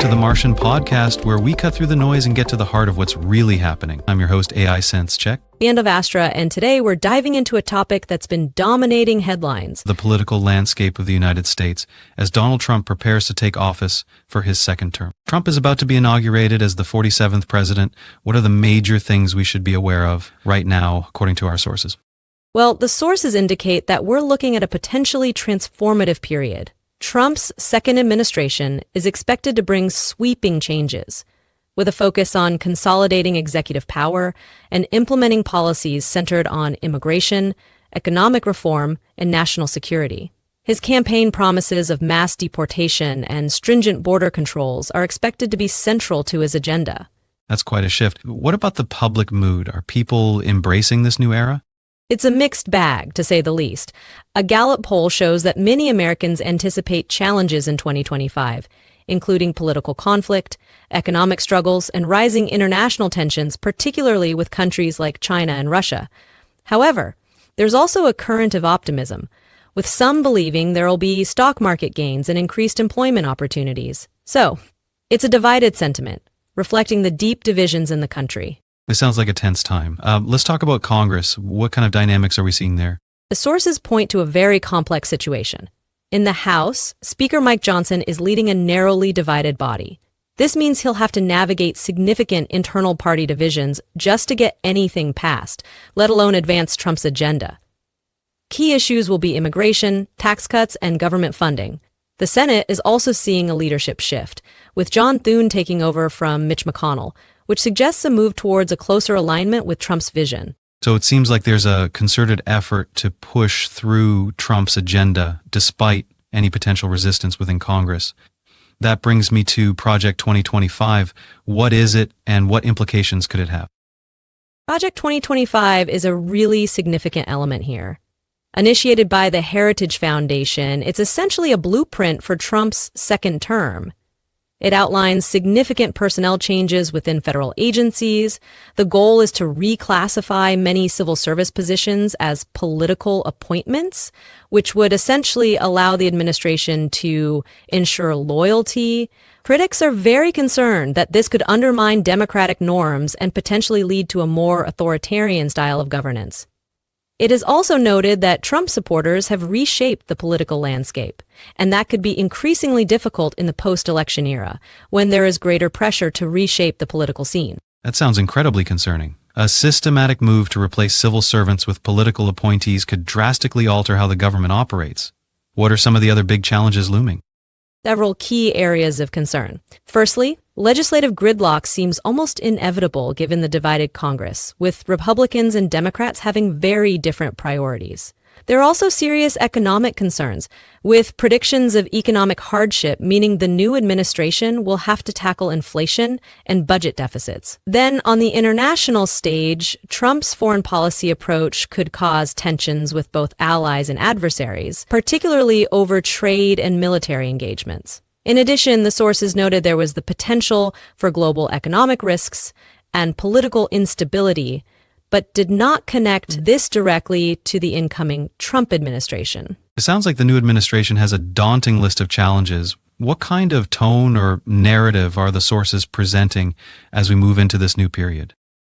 to the Martian Podcast, where we cut through the noise and get to the heart of what's really happening. I'm your host, AI SenseCheck. And of Astra, and today we're diving into a topic that's been dominating headlines. The political landscape of the United States as Donald Trump prepares to take office for his second term. Trump is about to be inaugurated as the 47th president. What are the major things we should be aware of right now, according to our sources? Well, the sources indicate that we're looking at a potentially transformative period. Trump's second administration is expected to bring sweeping changes, with a focus on consolidating executive power and implementing policies centered on immigration, economic reform, and national security. His campaign promises of mass deportation and stringent border controls are expected to be central to his agenda. That's quite a shift. What about the public mood? Are people embracing this new era? It's a mixed bag, to say the least. A Gallup poll shows that many Americans anticipate challenges in 2025, including political conflict, economic struggles, and rising international tensions, particularly with countries like China and Russia. However, there's also a current of optimism, with some believing there will be stock market gains and increased employment opportunities. So, it's a divided sentiment, reflecting the deep divisions in the country. This sounds like a tense time. Let's talk about Congress. What kind of dynamics are we seeing there? The sources point to a very complex situation. In the House, Speaker Mike Johnson is leading a narrowly divided body. This means he'll have to navigate significant internal party divisions just to get anything passed, let alone advance Trump's agenda. Key issues will be immigration, tax cuts, and government funding. The Senate is also seeing a leadership shift, with John Thune taking over from Mitch McConnell, which suggests a move towards a closer alignment with Trump's vision. So it seems like there's a concerted effort to push through Trump's agenda despite any potential resistance within Congress. That brings me to Project 2025. What is it and what implications could it have? Project 2025 is a really significant element here. Initiated by the Heritage Foundation, it's essentially a blueprint for Trump's second term. It outlines significant personnel changes within federal agencies. The goal is to reclassify many civil service positions as political appointments, which would essentially allow the administration to ensure loyalty. Critics are very concerned that this could undermine democratic norms and potentially lead to a more authoritarian style of governance. It is also noted that Trump supporters have reshaped the political landscape, and that could be increasingly difficult in the post-election era, when there is greater pressure to reshape the political scene. That sounds incredibly concerning. A systematic move to replace civil servants with political appointees could drastically alter how the government operates. What are some of the other big challenges looming? Several key areas of concern. Firstly, legislative gridlock seems almost inevitable given the divided Congress, with Republicans and Democrats having very different priorities. There are also serious economic concerns, with predictions of economic hardship, meaning the new administration will have to tackle inflation and budget deficits. Then, on the international stage, Trump's foreign policy approach could cause tensions with both allies and adversaries, particularly over trade and military engagements. In addition, the sources noted there was the potential for global economic risks and political instability, but did not connect this directly to the incoming Trump administration. It sounds like the new administration has a daunting list of challenges. What kind of tone or narrative are the sources presenting as we move into this new period?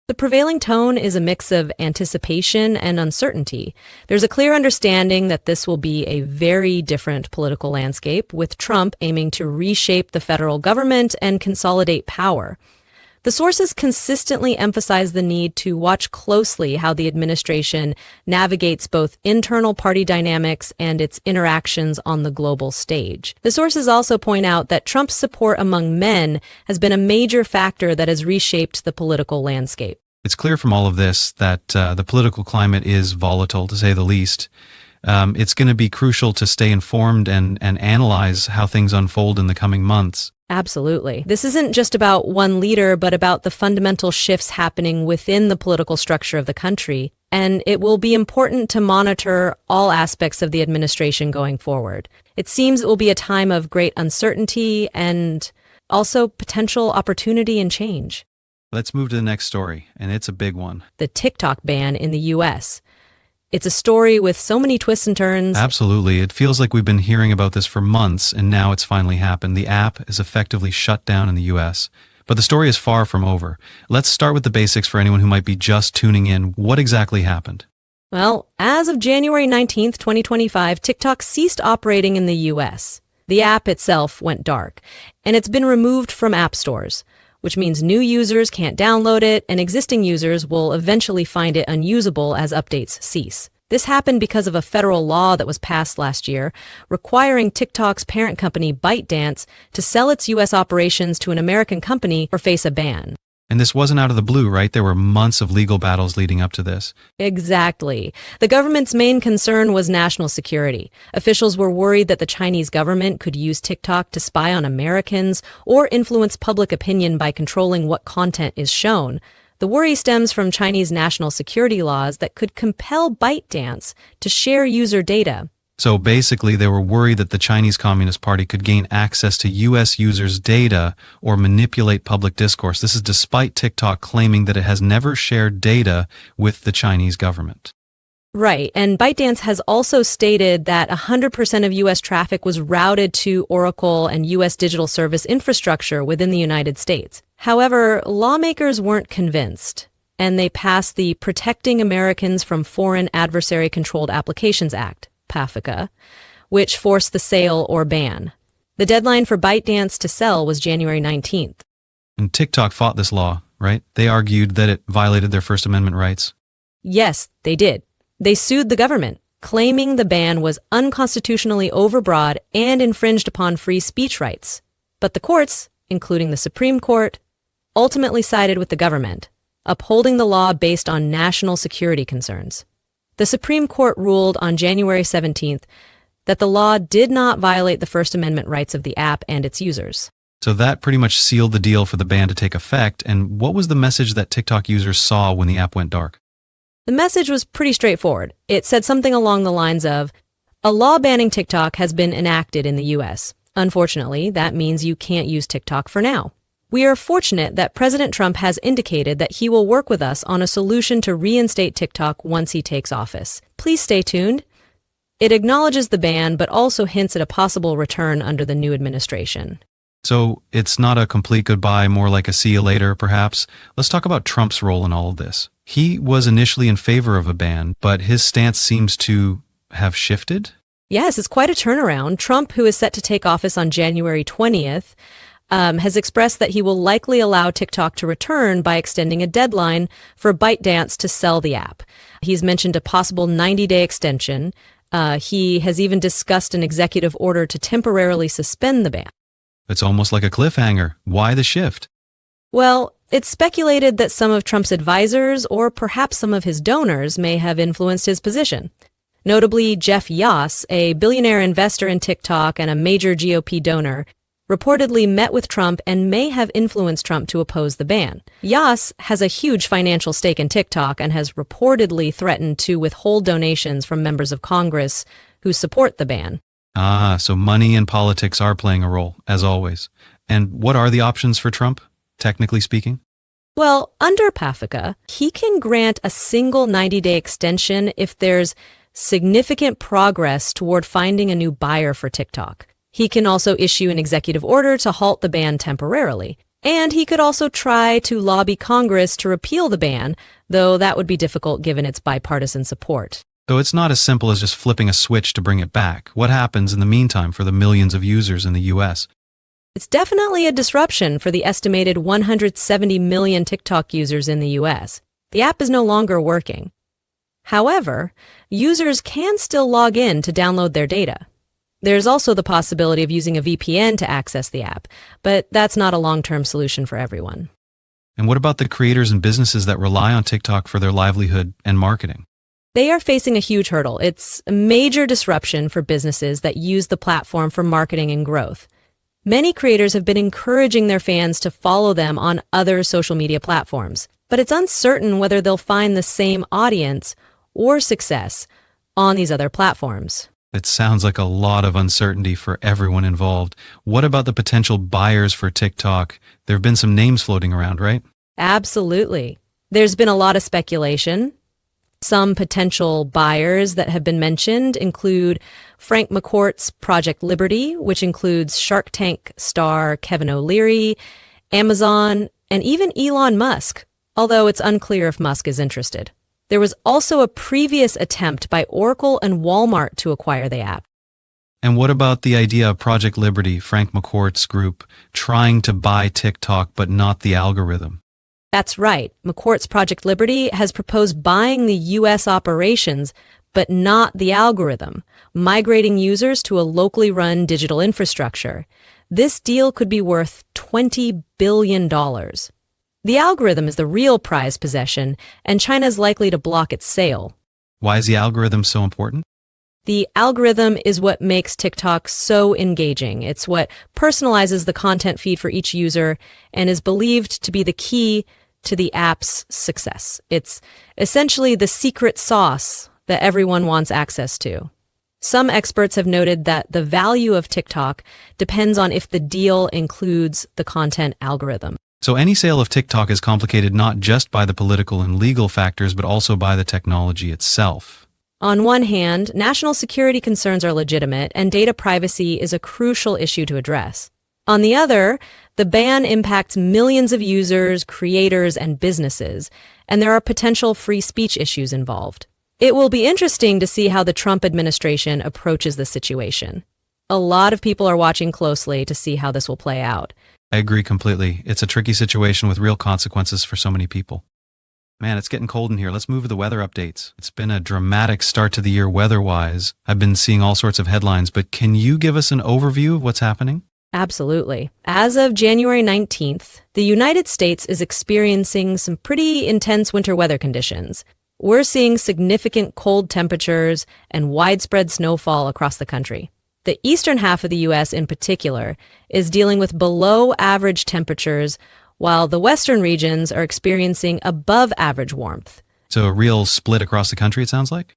The prevailing tone is a mix of anticipation and uncertainty. There's a clear understanding that this will be a very different political landscape, with Trump aiming to reshape the federal government and consolidate power. The sources consistently emphasize the need to watch closely how the administration navigates both internal party dynamics and its interactions on the global stage. The sources also point out that Trump's support among men has been a major factor that has reshaped the political landscape. It's clear from all of this that the political climate is volatile, to say the least. It's going to be crucial to stay informed and analyze how things unfold in the coming months. Absolutely. This isn't just about one leader, but about the fundamental shifts happening within the political structure of the country. And it will be important to monitor all aspects of the administration going forward. It seems it will be a time of great uncertainty and also potential opportunity and change. Let's move to the next story, and it's a big one. The TikTok ban in the U.S. It's a story with so many twists and turns. Absolutely. It feels like we've been hearing about this for months, and now it's finally happened. The app is effectively shut down in the US. But the story is far from over. Let's start with the basics for anyone who might be just tuning in. What exactly happened? Well, as of January 19th, 2025, TikTok ceased operating in the US. The app itself went dark, and it's been removed from app stores, which means new users can't download it, and existing users will eventually find it unusable as updates cease. This happened because of a federal law that was passed last year, requiring TikTok's parent company ByteDance to sell its U.S. operations to an American company or face a ban. And this wasn't out of the blue, right? There were months of legal battles leading up to this. Exactly. The government's main concern was national security. Officials were worried that the Chinese government could use TikTok to spy on Americans or influence public opinion by controlling what content is shown. The worry stems from Chinese national security laws that could compel ByteDance to share user data. So basically, they were worried that the Chinese Communist Party could gain access to U.S. users' data or manipulate public discourse. This is despite TikTok claiming that it has never shared data with the Chinese government. Right, and ByteDance has also stated that 100% of U.S. traffic was routed to Oracle and U.S. digital service infrastructure within the United States. However, lawmakers weren't convinced, and they passed the Protecting Americans from Foreign Adversary-Controlled Applications Act, PAFICA, which forced the sale or ban. The deadline for ByteDance to sell was January 19th. And TikTok fought this law, right? They argued that it violated their First Amendment rights. Yes, they did. They sued the government, claiming the ban was unconstitutionally overbroad and infringed upon free speech rights. But the courts, including the Supreme Court, ultimately sided with the government, upholding the law based on national security concerns. The Supreme Court ruled on January 17th that the law did not violate the First Amendment rights of the app and its users. So that pretty much sealed the deal for the ban to take effect. And what was the message that TikTok users saw when the app went dark? The message was pretty straightforward. It said something along the lines of, a law banning TikTok has been enacted in the US. Unfortunately, that means you can't use TikTok for now. We are fortunate that President Trump has indicated that he will work with us on a solution to reinstate TikTok once he takes office. Please stay tuned. It acknowledges the ban, but also hints at a possible return under the new administration. So it's not a complete goodbye, more like a see you later, perhaps. Let's talk about Trump's role in all of this. He was initially in favor of a ban, but his stance seems to have shifted. Yes, it's quite a turnaround. Trump, who is set to take office on January 20th, has expressed that he will likely allow TikTok to return by extending a deadline for ByteDance to sell the app. He's mentioned a possible 90-day extension. He has even discussed an executive order to temporarily suspend the ban. It's almost like a cliffhanger. Why the shift? Well, it's speculated that some of Trump's advisors, or perhaps some of his donors, may have influenced his position. Notably, Jeff Yass, a billionaire investor in TikTok and a major GOP donor, reportedly met with Trump and may have influenced Trump to oppose the ban. Yass has a huge financial stake in TikTok and has reportedly threatened to withhold donations from members of Congress who support the ban. Ah, so money and politics are playing a role, as always. And what are the options for Trump, technically speaking? Well, under PAFICA, he can grant a single 90-day extension if there's significant progress toward finding a new buyer for TikTok. He can also issue an executive order to halt the ban temporarily. And he could also try to lobby Congress to repeal the ban, though that would be difficult given its bipartisan support. So it's not as simple as just flipping a switch to bring it back. What happens in the meantime for the millions of users in the US? It's definitely a disruption for the estimated 170 million TikTok users in the US. The app is no longer working. However, users can still log in to download their data. There's also the possibility of using a VPN to access the app, but that's not a long-term solution for everyone. And what about the creators and businesses that rely on TikTok for their livelihood and marketing? They are facing a huge hurdle. It's a major disruption for businesses that use the platform for marketing and growth. Many creators have been encouraging their fans to follow them on other social media platforms, but it's uncertain whether they'll find the same audience or success on these other platforms. It sounds like a lot of uncertainty for everyone involved. What about the potential buyers for TikTok? There have been some names floating around, right? Absolutely. There's been a lot of speculation. Some potential buyers that have been mentioned include Frank McCourt's Project Liberty, which includes Shark Tank star Kevin O'Leary, Amazon, and even Elon Musk, although it's unclear if Musk is interested. There was also a previous attempt by Oracle and Walmart to acquire the app. And what about the idea of Project Liberty, Frank McCourt's group, trying to buy TikTok but not the algorithm? That's right. McCourt's Project Liberty has proposed buying the U.S. operations, but not the algorithm, migrating users to a locally run digital infrastructure. This deal could be worth $20 billion. The algorithm is the real prized possession, and China is likely to block its sale. Why is the algorithm so important? The algorithm is what makes TikTok so engaging. It's what personalizes the content feed for each user and is believed to be the key to the app's success. It's essentially the secret sauce that everyone wants access to. Some experts have noted that the value of TikTok depends on if the deal includes the content algorithm. So any sale of TikTok is complicated not just by the political and legal factors, but also by the technology itself. On one hand, national security concerns are legitimate, and data privacy is a crucial issue to address. On the other, the ban impacts millions of users, creators, and businesses, and there are potential free speech issues involved. It will be interesting to see how the Trump administration approaches the situation. A lot of people are watching closely to see how this will play out. I agree completely. It's a tricky situation with real consequences for so many people. Man, it's getting cold in here. Let's move to the weather updates. It's been a dramatic start to the year weather-wise. I've been seeing all sorts of headlines, but can you give us an overview of what's happening? Absolutely. As of January 19th, the United States is experiencing some pretty intense winter weather conditions. We're seeing significant cold temperatures and widespread snowfall across the country. The eastern half of the U.S. in particular is dealing with below average temperatures, while the western regions are experiencing above average warmth. So a real split across the country, it sounds like?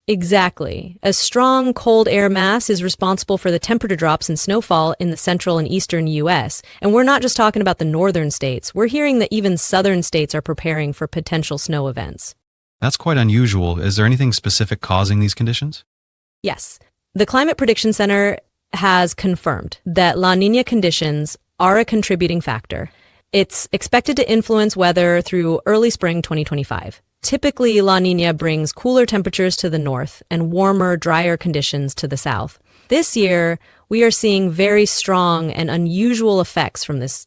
Exactly. A strong cold air mass is responsible for the temperature drops and snowfall in the central and eastern U.S. And we're not just talking about the northern states. We're hearing that even southern states are preparing for potential snow events. That's quite unusual. Is there anything specific causing these conditions? Yes. The Climate Prediction Center has confirmed that La Niña conditions are a contributing factor. It's expected to influence weather through early spring 2025. Typically, La Niña brings cooler temperatures to the north and warmer, drier conditions to the south. This year, we are seeing very strong and unusual effects from this.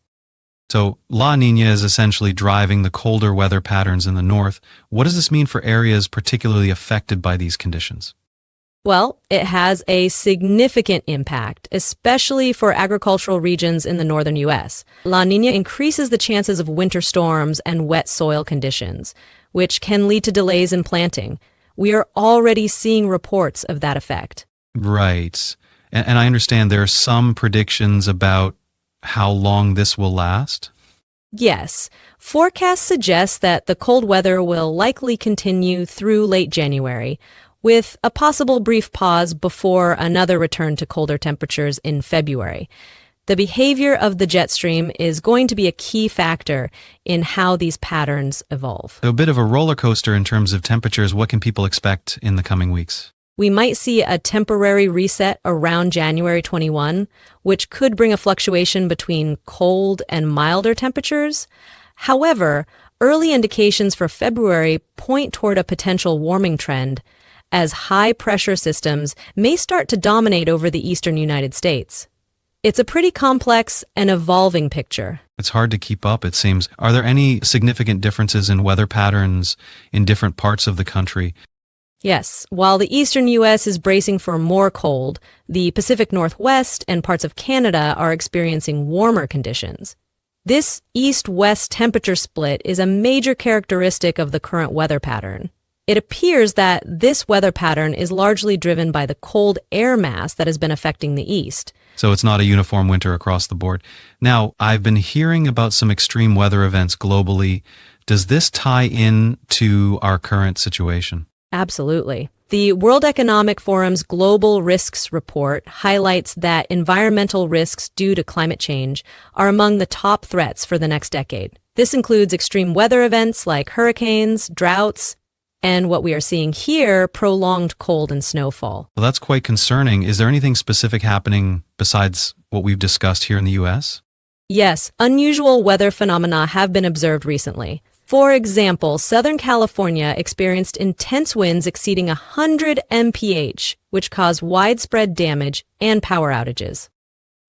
So La Niña is essentially driving the colder weather patterns in the north. What does this mean for areas particularly affected by these conditions? Well, it has a significant impact, especially for agricultural regions in the northern U.S. La Niña increases the chances of winter storms and wet soil conditions, which can lead to delays in planting. We are already seeing reports of that effect. Right. And I understand there are some predictions about how long this will last? Yes. Forecasts suggest that the cold weather will likely continue through late January, with a possible brief pause before another return to colder temperatures in February. The behavior of the jet stream is going to be a key factor in how these patterns evolve. So a bit of a roller coaster in terms of temperatures. What can people expect in the coming weeks? We might see a temporary reset around January 21, which could bring a fluctuation between cold and milder temperatures. However, early indications for February point toward a potential warming trend, as high-pressure systems may start to dominate over the eastern United States. It's a pretty complex and evolving picture. It's hard to keep up, it seems. Are there any significant differences in weather patterns in different parts of the country? Yes, while the eastern U.S. is bracing for more cold, the Pacific Northwest and parts of Canada are experiencing warmer conditions. This east-west temperature split is a major characteristic of the current weather pattern. It appears that this weather pattern is largely driven by the cold air mass that has been affecting the east. So it's not a uniform winter across the board. Now, I've been hearing about some extreme weather events globally. Does this tie in to our current situation? Absolutely. The World Economic Forum's Global Risks Report highlights that environmental risks due to climate change are among the top threats for the next decade. This includes extreme weather events like hurricanes, droughts, And what we are seeing here, prolonged cold and snowfall. Well, that's quite concerning. Is there anything specific happening besides what we've discussed here in the U.S.? Yes, unusual weather phenomena have been observed recently. For example, Southern California experienced intense winds exceeding 100 mph, which caused widespread damage and power outages.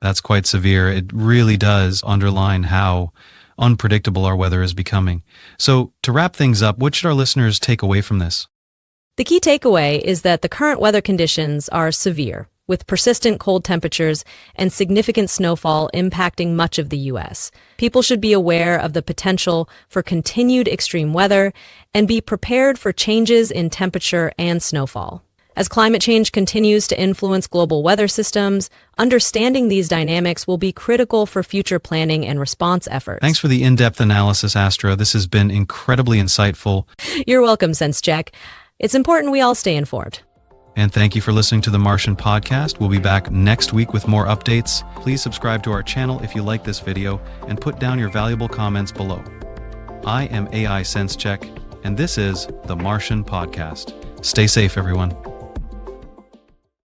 That's quite severe. It really does underline how unpredictable our weather is becoming. So, to wrap things up, what should our listeners take away from this? The key takeaway is that the current weather conditions are severe, with persistent cold temperatures and significant snowfall impacting much of the U.S. People should be aware of the potential for continued extreme weather and be prepared for changes in temperature and snowfall. As climate change continues to influence global weather systems, understanding these dynamics will be critical for future planning and response efforts. Thanks for the in-depth analysis, Astra. This has been incredibly insightful. You're welcome, SenseCheck. It's important we all stay informed. And thank you for listening to the Martian Podcast. We'll be back next week with more updates. Please subscribe to our channel if you like this video and put down your valuable comments below. I am AI SenseCheck, and this is the Martian Podcast. Stay safe, everyone.